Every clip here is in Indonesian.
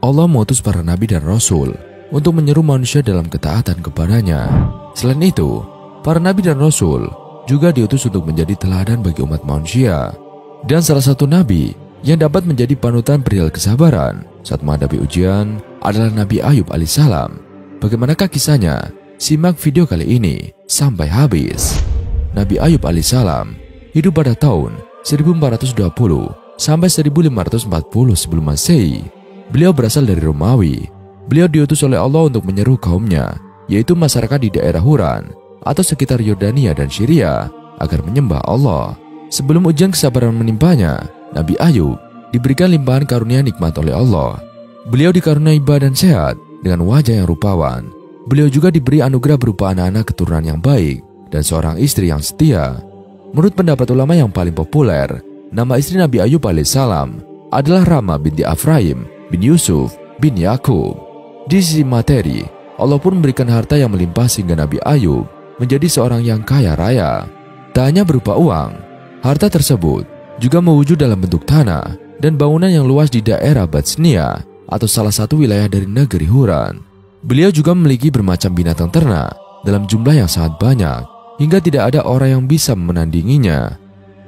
Allah mengutus para nabi dan rasul untuk menyeru manusia dalam ketaatan kepadanya. Selain itu, para nabi dan rasul juga diutus untuk menjadi teladan bagi umat manusia. Dan salah satu nabi yang dapat menjadi panutan perihal kesabaran saat menghadapi ujian adalah Nabi Ayub alaihissalam. Bagaimanakah kisahnya? Simak video kali ini sampai habis. Nabi Ayub alaihissalam hidup pada tahun 1420 sampai 1540 sebelum Masehi. Beliau berasal dari Romawi. Beliau diutus oleh Allah untuk menyeru kaumnya, yaitu masyarakat di daerah Huran atau sekitar Yordania dan Syria, agar menyembah Allah. Sebelum ujian kesabaran menimpanya, Nabi Ayub diberikan limpahan karunia nikmat oleh Allah. Beliau dikaruniai badan sehat dengan wajah yang rupawan. Beliau juga diberi anugerah berupa anak-anak keturunan yang baik dan seorang istri yang setia. Menurut pendapat ulama yang paling populer, nama istri Nabi Ayub alaihissalam adalah Rama binti Afraim bin Yusuf bin Yakub. Di sisi materi, Allah pun memberikan harta yang melimpah sehingga Nabi Ayub menjadi seorang yang kaya raya. Tak hanya berupa uang, harta tersebut juga mewujud dalam bentuk tanah dan bangunan yang luas di daerah Batsnia atau salah satu wilayah dari negeri Huran. Beliau juga memiliki bermacam binatang ternak dalam jumlah yang sangat banyak, hingga tidak ada orang yang bisa menandinginya.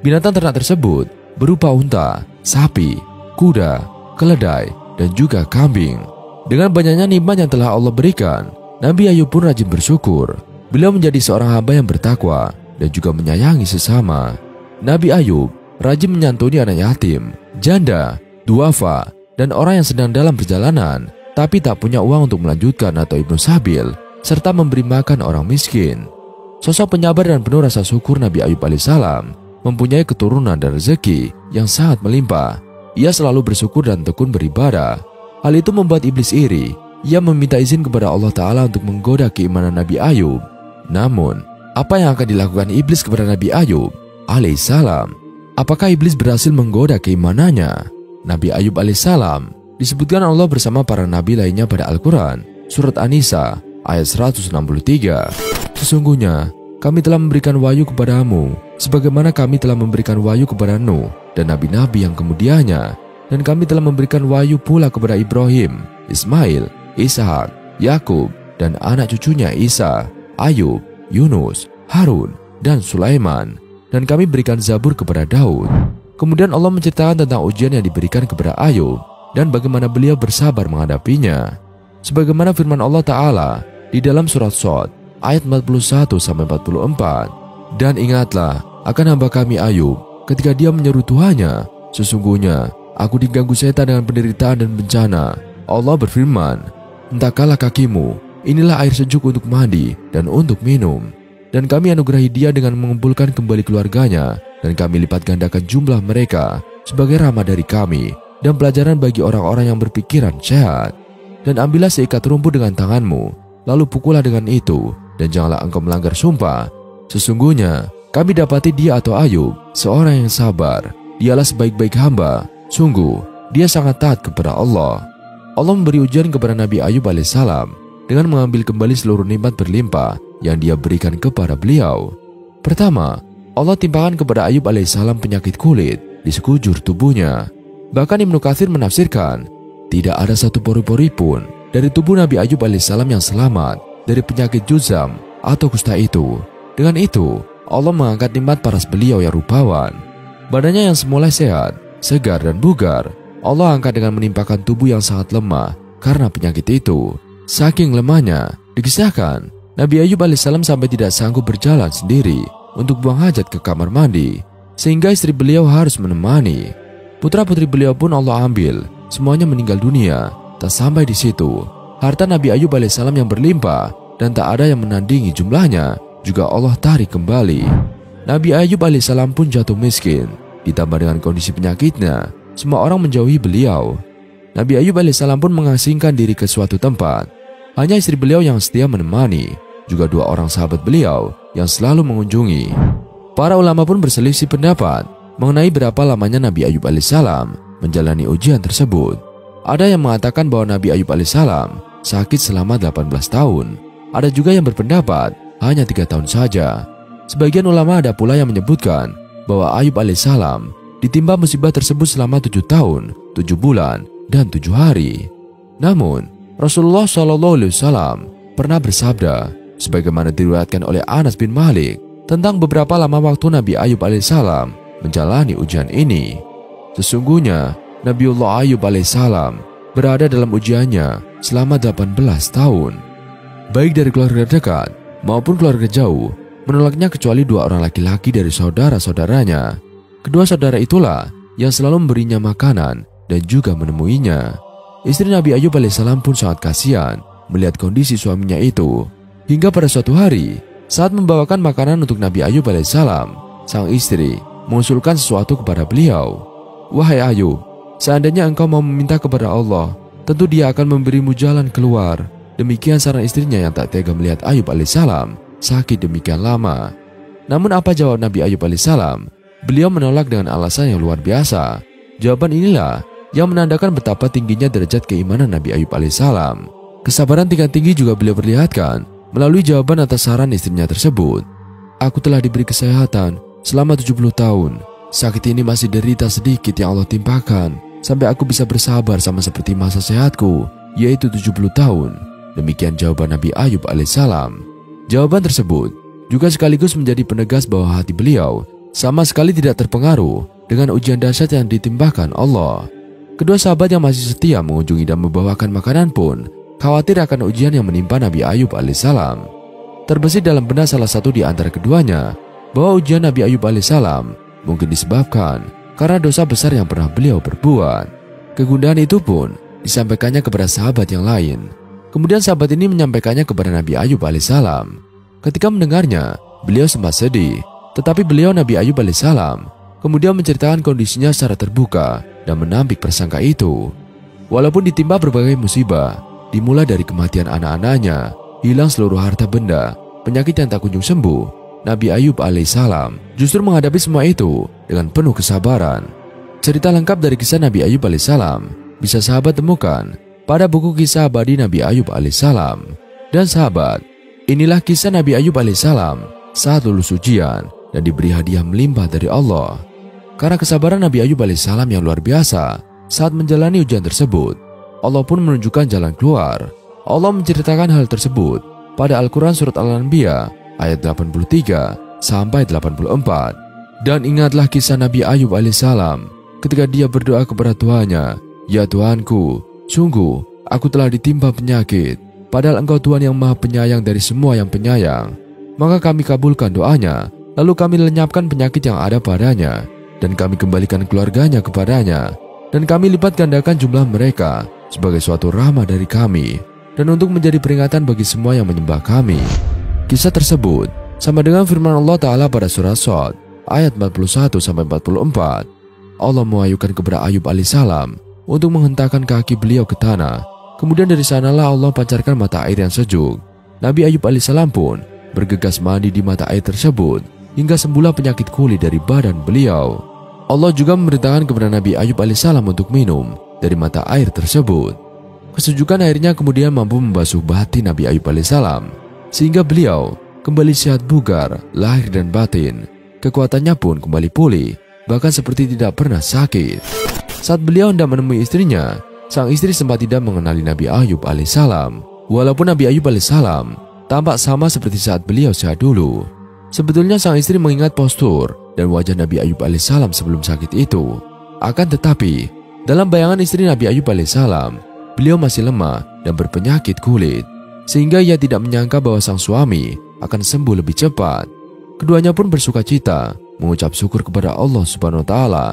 Binatang ternak tersebut berupa unta, sapi, kuda, keledai, dan juga kambing. Dengan banyaknya nikmat yang telah Allah berikan, Nabi Ayub pun rajin bersyukur. Beliau menjadi seorang hamba yang bertakwa dan juga menyayangi sesama. Nabi Ayub rajin menyantuni anak yatim, janda, duafa, dan orang yang sedang dalam perjalanan tapi tak punya uang untuk melanjutkan atau ibnu sabil, serta memberi makan orang miskin. Sosok penyabar dan penuh rasa syukur Nabi Ayub alaihissalam mempunyai keturunan dan rezeki yang sangat melimpah. Ia selalu bersyukur dan tekun beribadah. Hal itu membuat iblis iri. Ia meminta izin kepada Allah Ta'ala untuk menggoda keimanan Nabi Ayub. Namun, apa yang akan dilakukan iblis kepada Nabi Ayub alaihissalam? Apakah iblis berhasil menggoda keimanannya? Nabi Ayub alaihissalam disebutkan Allah bersama para nabi lainnya pada Al-Quran, surat An-Nisa ayat 163. Sesungguhnya kami telah memberikan wahyu kepadamu, sebagaimana kami telah memberikan wahyu kepada Nuh dan nabi-nabi yang kemudiannya, dan kami telah memberikan wahyu pula kepada Ibrahim, Ismail, Ishak, Yakub, dan anak cucunya Isa, Ayub, Yunus, Harun, dan Sulaiman. Dan kami berikan Zabur kepada Daud. Kemudian Allah menceritakan tentang ujian yang diberikan kepada Ayub dan bagaimana beliau bersabar menghadapinya. Sebagaimana firman Allah Ta'ala di dalam surat Shad ayat 41-44. Dan ingatlah akan hamba kami Ayub ketika dia menyeru Tuhannya, sesungguhnya aku diganggu setan dengan penderitaan dan bencana. Allah berfirman, hentakkanlah kakimu, inilah air sejuk untuk mandi dan untuk minum. Dan kami anugerahi dia dengan mengumpulkan kembali keluarganya, dan kami lipat gandakan jumlah mereka sebagai rahmat dari kami dan pelajaran bagi orang-orang yang berpikiran sehat. Dan ambillah seikat rumput dengan tanganmu, lalu pukullah dengan itu, dan janganlah engkau melanggar sumpah. Sesungguhnya kami dapati dia atau Ayub seorang yang sabar. Dialah sebaik-baik hamba. Sungguh dia sangat taat kepada Allah. Allah memberi ujian kepada Nabi Ayub alaihissalam dengan mengambil kembali seluruh nikmat berlimpah yang dia berikan kepada beliau. Pertama, Allah timpakan kepada Ayub alaihissalam penyakit kulit di sekujur tubuhnya. Bahkan Ibnu Katsir menafsirkan, tidak ada satu pori-pori pun dari tubuh Nabi Ayub alaihissalam yang selamat dari penyakit juzam atau kusta itu. Dengan itu, Allah mengangkat nikmat paras beliau yang rupawan. Badannya yang semula sehat, segar dan bugar, Allah angkat dengan menimpakan tubuh yang sangat lemah karena penyakit itu. Saking lemahnya, dikisahkan Nabi Ayub alaihissalam sampai tidak sanggup berjalan sendiri untuk buang hajat ke kamar mandi, sehingga istri beliau harus menemani. Putra-putri beliau pun Allah ambil, semuanya meninggal dunia. Tak sampai di situ, harta Nabi Ayub alaihissalam yang berlimpah dan tak ada yang menandingi jumlahnya juga Allah tarik kembali. Nabi Ayub alaihissalam pun jatuh miskin, ditambah dengan kondisi penyakitnya, semua orang menjauhi beliau. Nabi Ayub alaihissalam pun mengasingkan diri ke suatu tempat. Hanya istri beliau yang setia menemani, juga 2 orang sahabat beliau yang selalu mengunjungi. Para ulama pun berselisih pendapat mengenai berapa lamanya Nabi Ayub alaihissalam menjalani ujian tersebut. Ada yang mengatakan bahwa Nabi Ayub alaihissalam sakit selama 18 tahun. Ada juga yang berpendapat hanya 3 tahun saja. Sebagian ulama ada pula yang menyebutkan bahwa Ayub alaihissalam ditimpa musibah tersebut selama 7 tahun, 7 bulan, dan 7 hari. Namun, Rasulullah SAW pernah bersabda, sebagaimana diriwayatkan oleh Anas bin Malik, tentang beberapa lama waktu Nabi Ayub alaihissalam menjalani ujian ini. Sesungguhnya, Nabiullah Ayub alaihissalam berada dalam ujiannya selama 18 tahun. Baik dari keluarga dekat maupun keluarga jauh menolaknya kecuali 2 orang laki-laki dari saudara-saudaranya. Kedua saudara itulah yang selalu memberinya makanan dan juga menemuinya. Istri Nabi Ayub alaihissalam pun sangat kasihan melihat kondisi suaminya itu. Hingga pada suatu hari, saat membawakan makanan untuk Nabi Ayub alaihissalam, sang istri mengusulkan sesuatu kepada beliau. "Wahai Ayub, seandainya engkau mau meminta kepada Allah, tentu Dia akan memberimu jalan keluar." Demikian saran istrinya yang tak tega melihat Ayub alaihissalam sakit demikian lama. Namun apa jawab Nabi Ayub alaihissalam? Beliau menolak dengan alasan yang luar biasa. Jawaban inilah yang menandakan betapa tingginya derajat keimanan Nabi Ayub alaihissalam. Kesabaran tingkat tinggi juga beliau perlihatkan melalui jawaban atas saran istrinya tersebut. "Aku telah diberi kesehatan selama 70 tahun. Sakit ini masih derita sedikit yang Allah timpakan, sampai aku bisa bersabar sama seperti masa sehatku, yaitu 70 tahun. Demikian jawaban Nabi Ayub alaihissalam. Jawaban tersebut juga sekaligus menjadi penegas bahwa hati beliau sama sekali tidak terpengaruh dengan ujian dahsyat yang ditimpakan Allah. Kedua sahabat yang masih setia mengunjungi dan membawakan makanan pun khawatir akan ujian yang menimpa Nabi Ayub alaihissalam. Terbesit dalam benak salah satu di antara keduanya bahwa ujian Nabi Ayub alaihissalam mungkin disebabkan karena dosa besar yang pernah beliau perbuat. Kegundahan itu pun disampaikannya kepada sahabat yang lain. Kemudian sahabat ini menyampaikannya kepada Nabi Ayub alaihissalam. Ketika mendengarnya, beliau sempat sedih. Tetapi beliau Nabi Ayub alaihissalam kemudian menceritakan kondisinya secara terbuka dan menampik prasangka itu. Walaupun ditimpa berbagai musibah, dimulai dari kematian anak-anaknya, hilang seluruh harta benda, penyakit yang tak kunjung sembuh, Nabi Ayub alaihissalam justru menghadapi semua itu dengan penuh kesabaran. Cerita lengkap dari kisah Nabi Ayub alaihissalam bisa sahabat temukan pada buku kisah abadi Nabi Ayub alaihissalam. Dan sahabat, inilah kisah Nabi Ayub alaihissalam saat lulus ujian dan diberi hadiah melimpah dari Allah. Karena kesabaran Nabi Ayub alaihissalam yang luar biasa saat menjalani ujian tersebut, Allah pun menunjukkan jalan keluar. Allah menceritakan hal tersebut pada Al-Quran Surat Al-Anbiya ayat 83 sampai 84. Dan ingatlah kisah Nabi Ayub alaihissalam ketika dia berdoa kepada Tuhannya, "Ya Tuhanku, sungguh aku telah ditimpa penyakit, padahal Engkau Tuhan yang Maha Penyayang dari semua yang penyayang." Maka kami kabulkan doanya, lalu kami lenyapkan penyakit yang ada padanya, dan kami kembalikan keluarganya kepadanya, dan kami lipat gandakan jumlah mereka sebagai suatu rahmat dari kami, dan untuk menjadi peringatan bagi semua yang menyembah kami. Kisah tersebut sama dengan firman Allah Ta'ala pada surah Shad ayat 41 sampai 44. Allah mewahyukan kepada Ayub alaihissalam untuk menghentakkan kaki beliau ke tanah. Kemudian dari sanalah Allah pancarkan mata air yang sejuk. Nabi Ayub alaihissalam pun bergegas mandi di mata air tersebut hingga sembuhlah penyakit kulit dari badan beliau. Allah juga memerintahkan kepada Nabi Ayub alaihissalam untuk minum dari mata air tersebut. Kesejukan airnya kemudian mampu membasuh batin Nabi Ayub alaihissalam sehingga beliau kembali sehat bugar lahir dan batin. Kekuatannya pun kembali pulih, bahkan seperti tidak pernah sakit. Saat beliau hendak menemui istrinya, sang istri sempat tidak mengenali Nabi Ayub alaihissalam. Walaupun Nabi Ayub alaihissalam tampak sama seperti saat beliau sehat dulu. Sebetulnya sang istri mengingat postur dan wajah Nabi Ayub alaihissalam sebelum sakit itu. Akan tetapi, dalam bayangan istri Nabi Ayub alaihissalam, beliau masih lemah dan berpenyakit kulit, sehingga ia tidak menyangka bahwa sang suami akan sembuh lebih cepat. Keduanya pun bersuka cita mengucap syukur kepada Allah Subhanahu wa Ta'ala,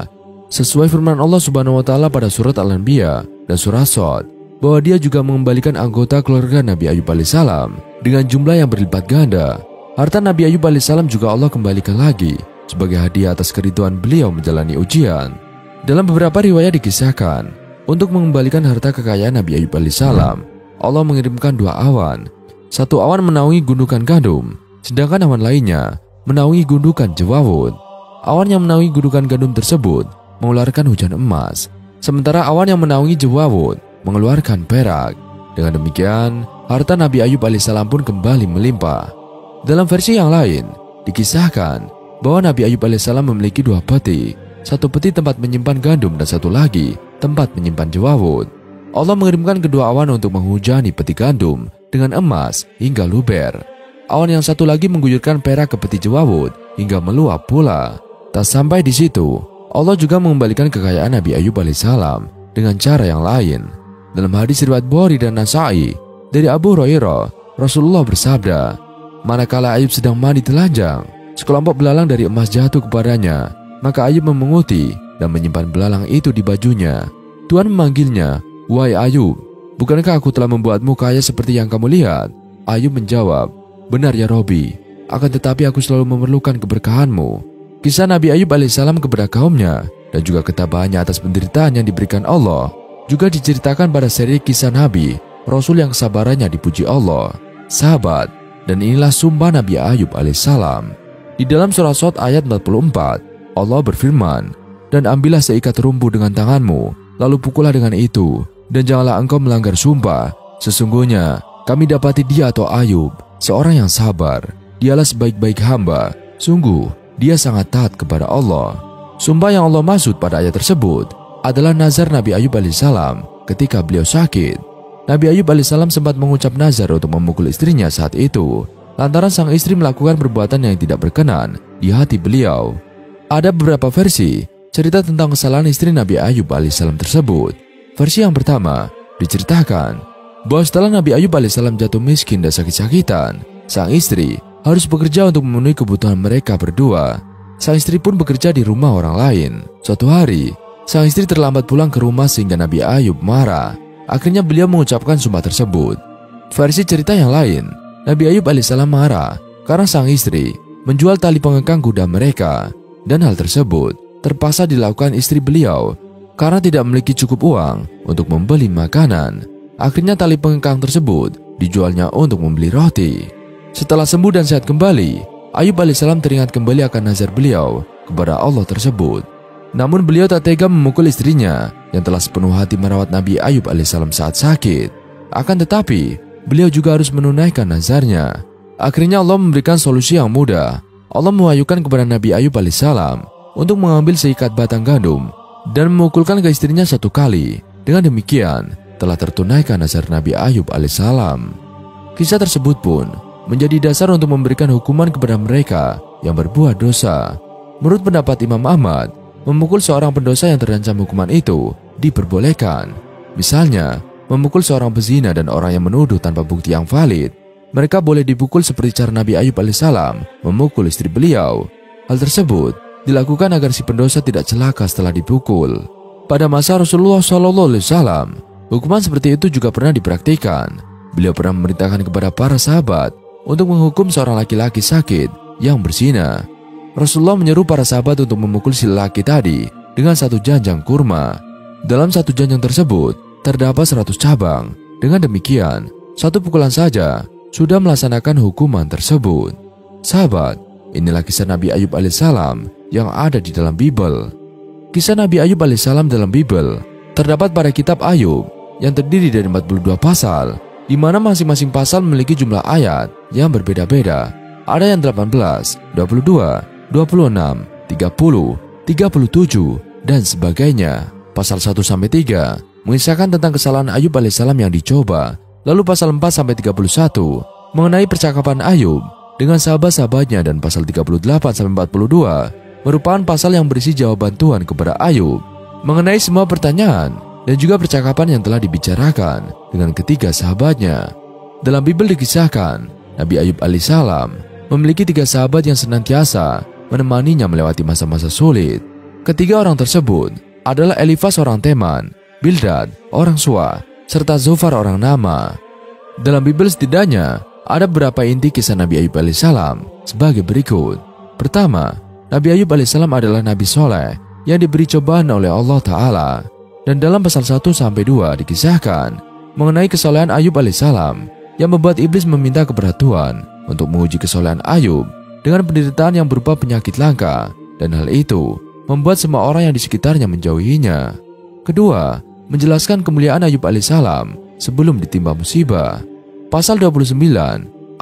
sesuai firman Allah Subhanahu wa Ta'ala pada surat Al-Anbiya dan surah Shad, bahwa dia juga mengembalikan anggota keluarga Nabi Ayub alaihissalam dengan jumlah yang berlipat ganda. Harta Nabi Ayub alaihissalam juga Allah kembalikan lagi sebagai hadiah atas keriduan beliau menjalani ujian. Dalam beberapa riwayat dikisahkan, untuk mengembalikan harta kekayaan Nabi Ayub alaihissalam, Allah mengirimkan 2 awan. Satu awan menaungi gundukan gandum, sedangkan awan lainnya menaungi gundukan jewawut. Awan yang menaungi gundukan gandum tersebut mengeluarkan hujan emas, sementara awan yang menaungi jewawut mengeluarkan perak. Dengan demikian, harta Nabi Ayub alaihissalam pun kembali melimpah. Dalam versi yang lain, dikisahkan bahwa Nabi Ayub alaihissalam memiliki 2 peti, satu peti tempat menyimpan gandum dan satu lagi tempat menyimpan jewawut. Allah mengirimkan kedua awan untuk menghujani peti gandum dengan emas hingga luber. Awan yang satu lagi mengguyurkan perak ke peti jewawut hingga meluap pula. Tak sampai di situ, Allah juga mengembalikan kekayaan Nabi Ayub alaihissalam dengan cara yang lain. Dalam hadis riwayat Bukhari dan Nasa'i dari Abu Hurairah, Rasulullah bersabda, manakala Ayub sedang mandi telanjang, sekelompok belalang dari emas jatuh kepadanya, maka Ayub memunguti dan menyimpan belalang itu di bajunya. Tuhan memanggilnya, "Wahai Ayub, bukankah aku telah membuatmu kaya seperti yang kamu lihat?" Ayub menjawab, "Benar ya Robbi, akan tetapi aku selalu memerlukan keberkahanmu." Kisah Nabi Ayub alaihissalam kepada kaumnya dan juga ketabahannya atas penderitaan yang diberikan Allah juga diceritakan pada seri kisah Nabi Rasul yang kesabarannya dipuji Allah, sahabat. Dan inilah sumpah Nabi Ayub alaihissalam. Di dalam surah Shad ayat 44, Allah berfirman, "Dan ambillah seikat rumpu dengan tanganmu, lalu pukullah dengan itu, dan janganlah engkau melanggar sumpah. Sesungguhnya kami dapati dia atau Ayub, seorang yang sabar. Dialah sebaik-baik hamba. Sungguh, dia sangat taat kepada Allah." Sumpah yang Allah maksud pada ayat tersebut adalah nazar Nabi Ayub alaihissalam ketika beliau sakit. Nabi Ayub alaihissalam sempat mengucap nazar untuk memukul istrinya saat itu, lantaran sang istri melakukan perbuatan yang tidak berkenan di hati beliau. Ada beberapa versi cerita tentang kesalahan istri Nabi Ayub alaihissalam tersebut. Versi yang pertama diceritakan bahwa setelah Nabi Ayub alaihissalam jatuh miskin dan sakit-sakitan, sang istri harus bekerja untuk memenuhi kebutuhan mereka berdua. Sang istri pun bekerja di rumah orang lain. Suatu hari, sang istri terlambat pulang ke rumah sehingga Nabi Ayub marah. Akhirnya beliau mengucapkan sumpah tersebut. Versi cerita yang lain, Nabi Ayub alaihissalam marah karena sang istri menjual tali pengekang kuda mereka, dan hal tersebut terpaksa dilakukan istri beliau karena tidak memiliki cukup uang untuk membeli makanan. Akhirnya tali pengekang tersebut dijualnya untuk membeli roti. Setelah sembuh dan sehat kembali, Ayub alaihissalam teringat kembali akan nazar beliau kepada Allah tersebut. Namun beliau tak tega memukul istrinya yang telah sepenuh hati merawat Nabi Ayub alaihissalam saat sakit. Akan tetapi, beliau juga harus menunaikan nazarnya. Akhirnya Allah memberikan solusi yang mudah. Allah mewahyukan kepada Nabi Ayub alaihissalam untuk mengambil seikat batang gandum dan memukulkan ke istrinya satu kali. Dengan demikian, telah tertunaikan nazar Nabi Ayub alaihissalam. Kisah tersebut pun menjadi dasar untuk memberikan hukuman kepada mereka yang berbuat dosa. Menurut pendapat Imam Ahmad, memukul seorang pendosa yang terancam hukuman itu diperbolehkan. Misalnya, memukul seorang pezina dan orang yang menuduh tanpa bukti yang valid. Mereka boleh dipukul seperti cara Nabi Ayub alaihissalam memukul istri beliau. Hal tersebut dilakukan agar si pendosa tidak celaka setelah dipukul. Pada masa Rasulullah SAW, hukuman seperti itu juga pernah dipraktikkan. Beliau pernah memerintahkan kepada para sahabat untuk menghukum seorang laki-laki sakit yang berzina. Rasulullah menyeru para sahabat untuk memukul si lelaki tadi dengan satu janjang kurma. Dalam satu janjang tersebut terdapat 100 cabang. Dengan demikian, satu pukulan saja sudah melaksanakan hukuman tersebut. Sahabat, inilah kisah Nabi Ayub alaihissalam yang ada di dalam Bible. Kisah Nabi Ayub alaihissalam dalam Bible terdapat pada kitab Ayub yang terdiri dari 42 pasal, di mana masing-masing pasal memiliki jumlah ayat yang berbeda-beda. Ada yang 18, 22, 26, 30, 37, dan sebagainya. Pasal 1-3 mengisahkan tentang kesalahan Ayub alaihissalam yang dicoba. Lalu pasal 4-31 mengenai percakapan Ayub dengan sahabat-sahabatnya, dan pasal 38-42 merupakan pasal yang berisi jawaban Tuhan kepada Ayub mengenai semua pertanyaan dan juga percakapan yang telah dibicarakan dengan ketiga sahabatnya. Dalam Bible dikisahkan, Nabi Ayub alaihissalam memiliki 3 sahabat yang senantiasa menemaninya melewati masa-masa sulit. Ketiga orang tersebut adalah Elifas orang Teman, Bildad orang Suah, serta Zofar orang Nama. Dalam Bible setidaknya ada beberapa inti kisah Nabi Ayub alaihissalam sebagai berikut. Pertama, Nabi Ayub alaihissalam adalah Nabi soleh yang diberi cobaan oleh Allah Ta'ala. Dan dalam pasal 1-2 dikisahkan mengenai kesolehan Ayub alaihissalam yang membuat iblis meminta kepada Tuhan untuk menguji kesolehan Ayub dengan penderitaan yang berupa penyakit langka, dan hal itu membuat semua orang yang di sekitarnya menjauhinya. Kedua, menjelaskan kemuliaan Ayub alaihissalam sebelum ditimpa musibah. Pasal 29,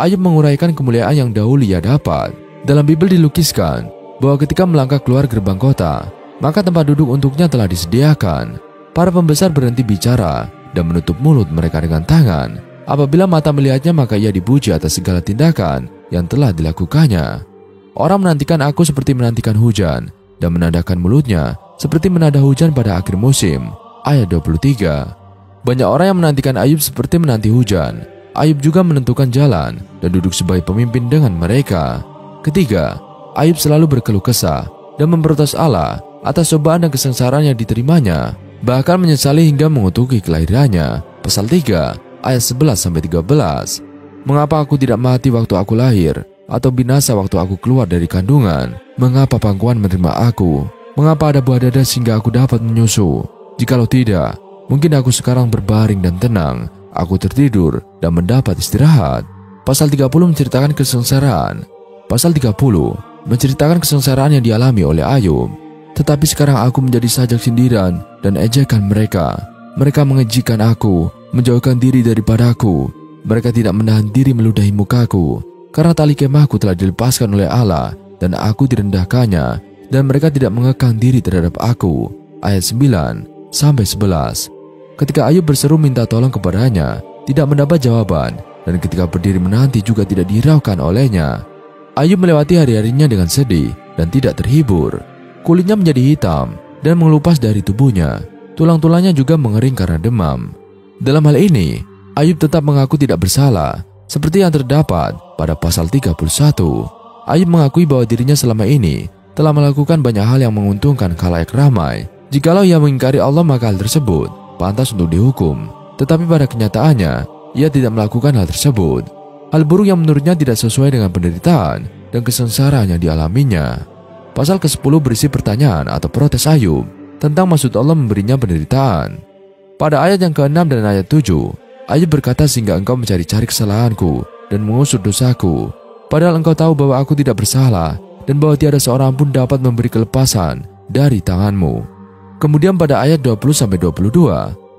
Ayub menguraikan kemuliaan yang dahulu ia dapat. Dalam Bible dilukiskan bahwa ketika melangkah keluar gerbang kota, maka tempat duduk untuknya telah disediakan. Para pembesar berhenti bicara dan menutup mulut mereka dengan tangan. Apabila mata melihatnya, maka ia dipuji atas segala tindakan yang telah dilakukannya. Orang menantikan aku seperti menantikan hujan, dan menandakan mulutnya seperti menada hujan pada akhir musim. Ayat 23. Banyak orang yang menantikan Ayub seperti menanti hujan. Ayub juga menentukan jalan dan duduk sebagai pemimpin dengan mereka. Ketiga, Ayub selalu berkeluh kesah dan memprotes Allah atas cobaan dan kesengsaraan yang diterimanya, bahkan menyesali hingga mengutuki kelahirannya. Pasal 3 ayat 11-13. Mengapa aku tidak mati waktu aku lahir, atau binasa waktu aku keluar dari kandungan? Mengapa pangkuan menerima aku? Mengapa ada buah dada sehingga aku dapat menyusu? Jikalau tidak, mungkin aku sekarang berbaring dan tenang. Aku tertidur dan mendapat istirahat. Pasal 30 menceritakan kesengsaraan. Pasal 30 menceritakan kesengsaraan yang dialami oleh Ayub. Tetapi sekarang aku menjadi sajak sindiran dan ejekan mereka. Mereka mengejikan aku, menjauhkan diri daripadaku. Mereka tidak menahan diri meludahi mukaku, karena tali kemahku telah dilepaskan oleh Allah dan aku direndahkannya, dan mereka tidak mengekang diri terhadap aku. Ayat 9-11. Ketika Ayub berseru minta tolong kepadanya, tidak mendapat jawaban, dan ketika berdiri menanti juga tidak dihiraukan olehnya. Ayub melewati hari-harinya dengan sedih dan tidak terhibur. Kulitnya menjadi hitam dan mengelupas dari tubuhnya. Tulang-tulangnya juga mengering karena demam. Dalam hal ini, Ayub tetap mengaku tidak bersalah, seperti yang terdapat pada pasal 31. Ayub mengakui bahwa dirinya selama ini telah melakukan banyak hal yang menguntungkan khalayak ramai. Jikalau ia mengingkari Allah, maka hal tersebut pantas untuk dihukum. Tetapi pada kenyataannya, ia tidak melakukan hal tersebut. Hal buruk yang menurutnya tidak sesuai dengan penderitaan dan kesengsaraan yang dialaminya. Pasal ke-10 berisi pertanyaan atau protes Ayub tentang maksud Allah memberinya penderitaan. Pada ayat yang ke-6 dan ayat 7, Ayub berkata, sehingga engkau mencari-cari kesalahanku dan mengusut dosaku, padahal engkau tahu bahwa aku tidak bersalah dan bahwa tiada seorang pun dapat memberi kelepasan dari tanganmu. Kemudian pada ayat 20-22,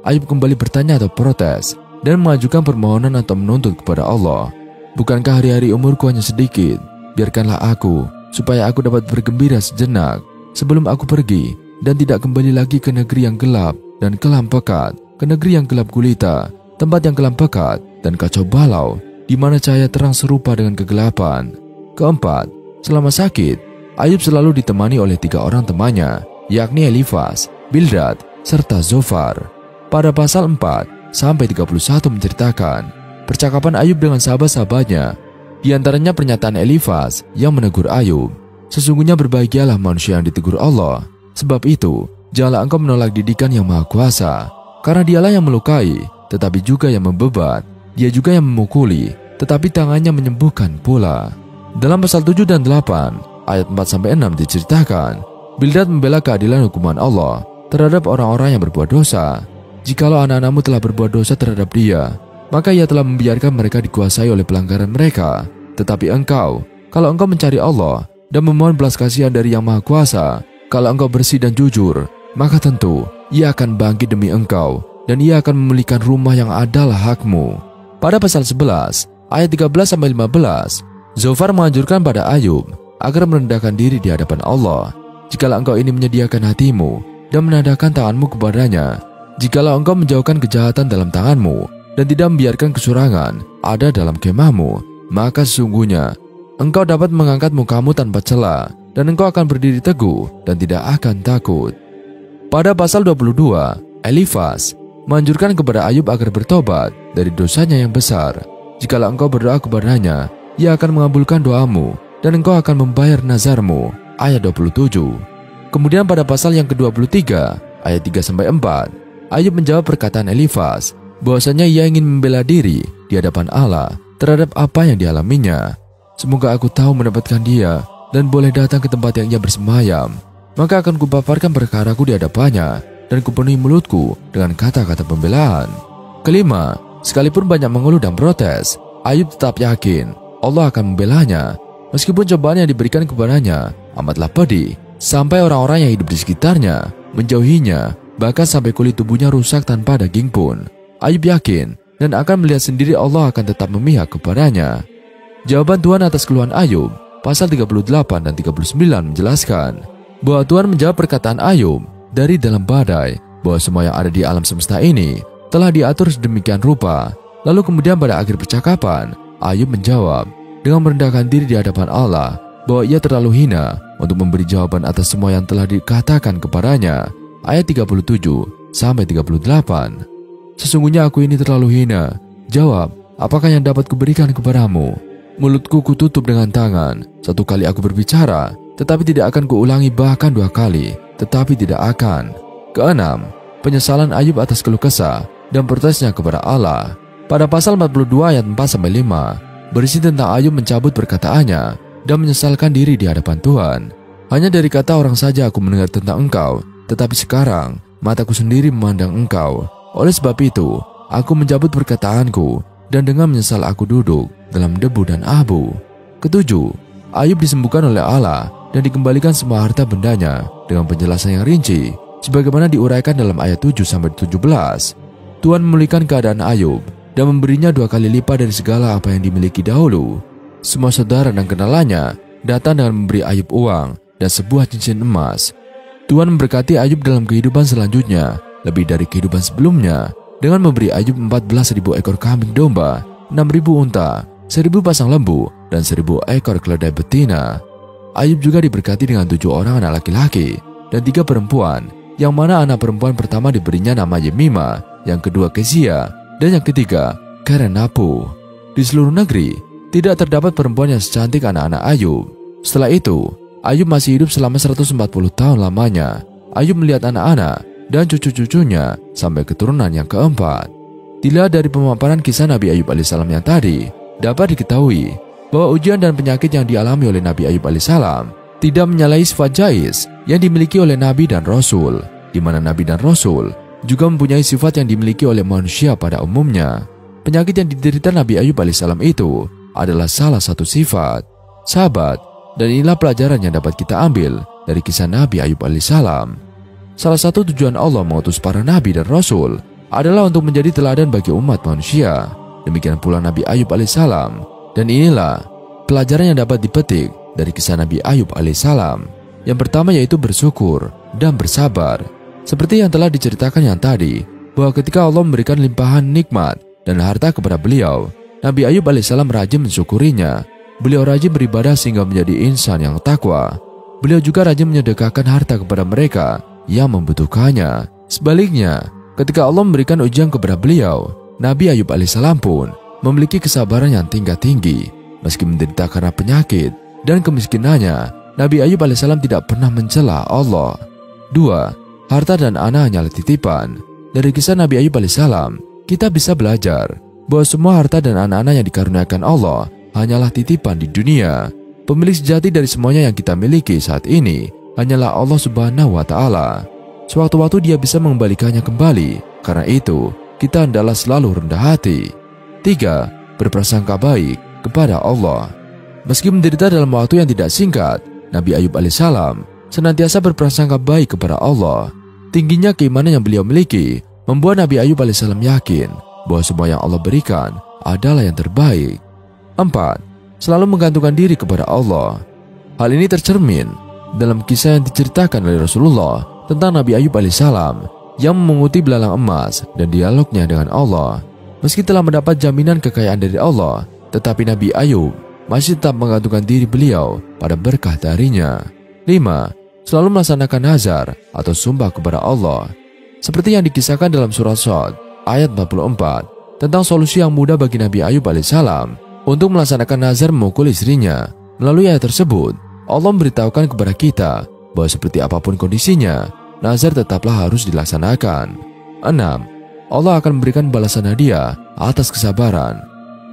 Ayub kembali bertanya atau protes dan mengajukan permohonan atau menuntut kepada Allah. Bukankah hari-hari umurku hanya sedikit? Biarkanlah aku, supaya aku dapat bergembira sejenak sebelum aku pergi dan tidak kembali lagi ke negeri yang gelap dan kelam pekat, ke negeri yang gelap gulita, tempat yang kelam pekat dan kacau balau, di mana cahaya terang serupa dengan kegelapan. Keempat, selama sakit, Ayub selalu ditemani oleh 3 orang temannya, yakni Elifaz, Bildad, serta Zofar. Pada pasal 4-31 menceritakan percakapan Ayub dengan sahabat-sahabatnya. Di antaranya pernyataan Elifaz yang menegur Ayub, sesungguhnya berbahagialah manusia yang ditegur Allah. Sebab itu, janganlah engkau menolak didikan yang maha kuasa, karena dialah yang melukai, tetapi juga yang membebat. Dia juga yang memukuli, tetapi tangannya menyembuhkan pula. Dalam pasal 7 dan 8, ayat 4-6 diceritakan, Bildad membela keadilan hukuman Allah terhadap orang-orang yang berbuat dosa. Jikalau anak-anakmu telah berbuat dosa terhadap dia, maka ia telah membiarkan mereka dikuasai oleh pelanggaran mereka. Tetapi engkau, kalau engkau mencari Allah dan memohon belas kasihan dari Yang Maha Kuasa, kalau engkau bersih dan jujur, maka tentu ia akan bangkit demi engkau, dan ia akan memulihkan rumah yang adalah hakmu. Pada pasal 11, ayat 13-15, Zofar menganjurkan pada Ayub agar merendahkan diri di hadapan Allah. Jikalau engkau ini menyediakan hatimu dan menadahkan tanganmu kepadanya, jikalau engkau menjauhkan kejahatan dalam tanganmu dan tidak membiarkan kecurangan ada dalam kemahmu, maka sesungguhnya engkau dapat mengangkat mukamu tanpa celah, dan engkau akan berdiri teguh dan tidak akan takut. Pada pasal 22, Elifaz menganjurkan kepada Ayub agar bertobat dari dosanya yang besar. Jikalau engkau berdoa kepadanya, ia akan mengabulkan doamu dan engkau akan membayar nazarmu. Ayat 27. Kemudian pada pasal yang ke-23, ayat 3-4, Ayub menjawab perkataan Elifaz bahwasanya ia ingin membela diri di hadapan Allah terhadap apa yang dialaminya. Semoga aku tahu mendapatkan dia dan boleh datang ke tempat yang ia bersemayam. Maka akan kupaparkan perkaraku di hadapannya dan kupenuhi mulutku dengan kata-kata pembelaan. Kelima, sekalipun banyak mengeluh dan protes, Ayub tetap yakin Allah akan membelanya. Meskipun cobaan yang diberikan kepadanya amatlah pedih, sampai orang-orang yang hidup di sekitarnya menjauhinya, bahkan sampai kulit tubuhnya rusak tanpa daging pun. Ayub yakin dan akan melihat sendiri Allah akan tetap memihak kepadanya. Jawaban Tuhan atas keluhan Ayub, pasal 38 dan 39 menjelaskan bahwa Tuhan menjawab perkataan Ayub dari dalam badai, bahwa semua yang ada di alam semesta ini telah diatur sedemikian rupa. Lalu kemudian pada akhir percakapan, Ayub menjawab dengan merendahkan diri di hadapan Allah bahwa ia terlalu hina untuk memberi jawaban atas semua yang telah dikatakan kepadanya. Ayat 37-38. Sesungguhnya aku ini terlalu hina. Jawab, apakah yang dapat kuberikan kepadamu? Mulutku kututup dengan tangan. Satu kali aku berbicara, tetapi tidak akan kuulangi, bahkan 2 kali, tetapi tidak akan. Keenam, penyesalan Ayub atas keluh kesah dan protesnya kepada Allah. Pada pasal 42 ayat 4-5, berisi tentang Ayub mencabut perkataannya dan menyesalkan diri di hadapan Tuhan. Hanya dari kata orang saja aku mendengar tentang engkau, tetapi sekarang mataku sendiri memandang engkau. Oleh sebab itu, aku mencabut perkataanku dan dengan menyesal aku duduk dalam debu dan abu. Ketujuh, Ayub disembuhkan oleh Allah dan dikembalikan semua harta bendanya dengan penjelasan yang rinci, sebagaimana diuraikan dalam ayat 7-17. Tuhan memulihkan keadaan Ayub dan memberinya 2 kali lipat dari segala apa yang dimiliki dahulu. Semua saudara dan kenalannya datang dengan memberi Ayub uang dan sebuah cincin emas. Tuhan memberkati Ayub dalam kehidupan selanjutnya lebih dari kehidupan sebelumnya, dengan memberi Ayub 14.000 ekor kambing domba, 6.000 unta, 1.000 pasang lembu, dan 1.000 ekor keledai betina. Ayub juga diberkati dengan 7 orang anak laki-laki dan 3 perempuan, yang mana anak perempuan pertama diberinya nama Yemima, yang kedua Kezia, dan yang ketiga Kerenapu. Di seluruh negeri tidak terdapat perempuan yang secantik anak-anak Ayub. Setelah itu, Ayub masih hidup selama 140 tahun lamanya. Ayub melihat anak-anak dan cucu-cucunya sampai keturunan yang keempat. Dilihat dari pemaparan kisah Nabi Ayub alaihissalam yang tadi, dapat diketahui bahwa ujian dan penyakit yang dialami oleh Nabi Ayub alaihissalam tidak menyalahi sifat jais yang dimiliki oleh Nabi dan Rasul, di mana Nabi dan Rasul juga mempunyai sifat yang dimiliki oleh manusia pada umumnya. Penyakit yang diderita Nabi Ayub alaihissalam itu adalah salah satu sifat. Sahabat, dan inilah pelajaran yang dapat kita ambil dari kisah Nabi Ayub alaihissalam. Salah satu tujuan Allah mengutus para Nabi dan Rasul adalah untuk menjadi teladan bagi umat manusia. Demikian pula Nabi Ayub alaihissalam. Dan inilah pelajaran yang dapat dipetik dari kisah Nabi Ayub alaihissalam. Yang pertama yaitu bersyukur dan bersabar. Seperti yang telah diceritakan yang tadi, bahwa ketika Allah memberikan limpahan nikmat dan harta kepada beliau, Nabi Ayub alaihissalam rajin mensyukurinya. Beliau rajin beribadah sehingga menjadi insan yang takwa. Beliau juga rajin menyedekahkan harta kepada mereka yang membutuhkannya. Sebaliknya, ketika Allah memberikan ujian kepada beliau, Nabi Ayub alaihissalam pun memiliki kesabaran yang tinggi. Meski menderita karena penyakit dan kemiskinannya, Nabi Ayub alaihissalam tidak pernah mencela Allah. 2. Harta dan anak hanyalah titipan. Dari kisah Nabi Ayub alaihissalam, kita bisa belajar bahwa semua harta dan anak-anak yang dikaruniakan Allah hanyalah titipan di dunia. Pemilik sejati dari semuanya yang kita miliki saat ini hanyalah Allah Subhanahu wa Ta'ala. Sewaktu-waktu Dia bisa mengembalikannya kembali. Karena itu, kita hendaklah selalu rendah hati. 3. Berprasangka baik kepada Allah. Meski menderita dalam waktu yang tidak singkat, Nabi Ayub alaihissalam senantiasa berprasangka baik kepada Allah. Tingginya keimanan yang beliau miliki membuat Nabi Ayub alaihissalam yakin bahwa semua yang Allah berikan adalah yang terbaik. 4. Selalu menggantungkan diri kepada Allah. Hal ini tercermin dalam kisah yang diceritakan oleh Rasulullah tentang Nabi Ayub alaihissalam yang memunguti belalang emas dan dialognya dengan Allah. Meski telah mendapat jaminan kekayaan dari Allah, tetapi Nabi Ayub masih tetap menggantungkan diri beliau pada berkah darinya. 5. Selalu melaksanakan nazar atau sumpah kepada Allah. Seperti yang dikisahkan dalam surah Shad ayat 44 tentang solusi yang mudah bagi Nabi Ayub alaihissalam untuk melaksanakan nazar memukul istrinya. Melalui ayat tersebut, Allah memberitahukan kepada kita bahwa seperti apapun kondisinya, nazar tetaplah harus dilaksanakan. 6. Allah akan memberikan balasan hadiah atas kesabaran.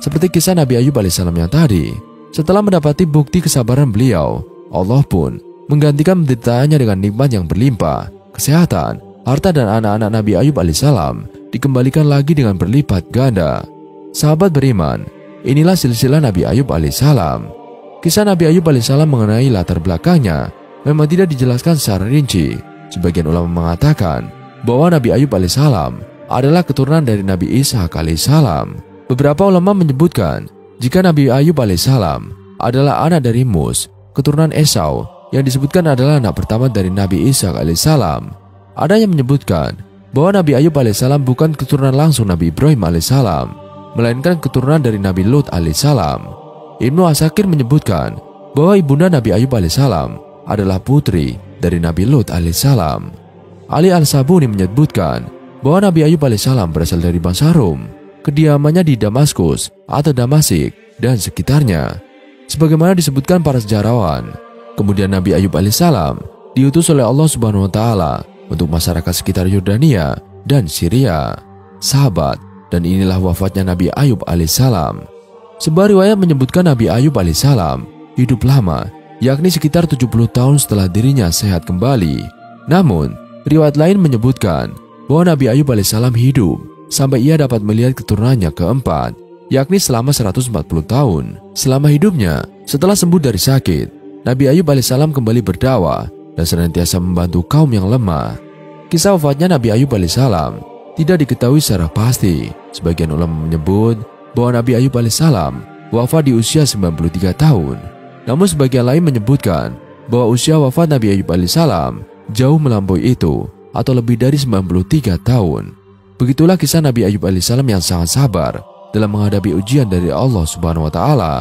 Seperti kisah Nabi Ayub alaihissalam yang tadi, setelah mendapati bukti kesabaran beliau, Allah pun menggantikan penderitaannya dengan nikmat yang berlimpah. Kesehatan, harta dan anak-anak Nabi Ayub alaihissalam dikembalikan lagi dengan berlipat ganda. Sahabat beriman, inilah silsilah Nabi Ayub alaihissalam. Kisah Nabi Ayub alaihissalam mengenai latar belakangnya memang tidak dijelaskan secara rinci. Sebagian ulama mengatakan bahwa Nabi Ayub alaihissalam adalah keturunan dari Nabi Ishak alaihissalam. Beberapa ulama menyebutkan jika Nabi Ayub alaihissalam adalah anak dari Mus, keturunan Esau, yang disebutkan adalah anak pertama dari Nabi Ishak alaihissalam. Ada yang menyebutkan bahwa Nabi Ayub alaihissalam bukan keturunan langsung Nabi Ibrahim alaihissalam, melainkan keturunan dari Nabi Lut alaihissalam. Ibnu Asakir menyebutkan bahwa ibunda Nabi Ayub alaihissalam adalah putri dari Nabi Lut alaihissalam. Ali Al-Sabuni menyebutkan bahwa Nabi Ayub alaihissalam berasal dari bangsa Rum, kediamannya di Damaskus atau Damasik dan sekitarnya, sebagaimana disebutkan para sejarawan. Kemudian Nabi Ayub alaihissalam diutus oleh Allah Subhanahu wa Ta'ala untuk masyarakat sekitar Yordania dan Syria. Sahabat, dan inilah wafatnya Nabi Ayub alaihissalam. Sebuah riwayat menyebutkan Nabi Ayub alaihissalam hidup lama, yakni sekitar 70 tahun setelah dirinya sehat kembali. Namun, riwayat lain menyebutkan bahwa Nabi Ayub alaihissalam hidup sampai ia dapat melihat keturunannya keempat, yakni selama 140 tahun. Selama hidupnya, setelah sembuh dari sakit, Nabi Ayub alaihissalam kembali berdakwah dan senantiasa membantu kaum yang lemah. Kisah wafatnya Nabi Ayub alaihissalam tidak diketahui secara pasti. Sebagian ulama menyebut bahwa Nabi Ayub alaihissalam wafat di usia 93 tahun. Namun sebagian lain menyebutkan bahwa usia wafat Nabi Ayub alaihissalam jauh melampaui itu, atau lebih dari 93 tahun. Begitulah kisah Nabi Ayub alaihissalam yang sangat sabar dalam menghadapi ujian dari Allah Subhanahu wa Ta'ala.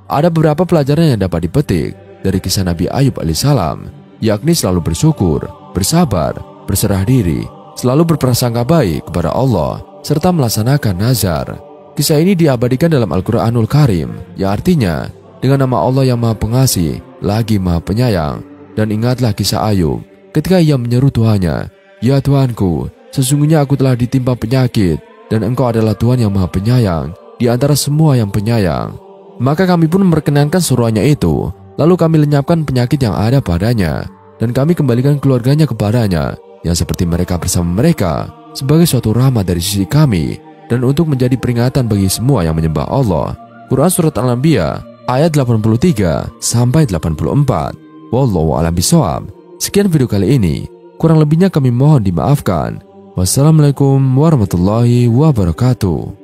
Ada beberapa pelajaran yang dapat dipetik dari kisah Nabi Ayub alaihissalam, yakni selalu bersyukur, bersabar, berserah diri, selalu berprasangka baik kepada Allah, serta melaksanakan nazar. Kisah ini diabadikan dalam Al-Quranul Karim, yang artinya, dengan nama Allah yang Maha Pengasih, lagi Maha Penyayang. Dan ingatlah kisah Ayub, ketika ia menyeru Tuhannya, "Ya Tuhanku, sesungguhnya aku telah ditimpa penyakit, dan Engkau adalah Tuhan yang Maha Penyayang, di antara semua yang penyayang." Maka kami pun memperkenankan suruhannya itu, lalu kami lenyapkan penyakit yang ada padanya, dan kami kembalikan keluarganya kepadanya, yang seperti mereka bersama mereka, sebagai suatu rahmat dari sisi kami, dan untuk menjadi peringatan bagi semua yang menyembah Allah. Quran Surat Al-Anbiya, ayat 83-84. Wallahu a'lam bishawab. Sekian video kali ini, kurang lebihnya kami mohon dimaafkan. Wassalamualaikum warahmatullahi wabarakatuh.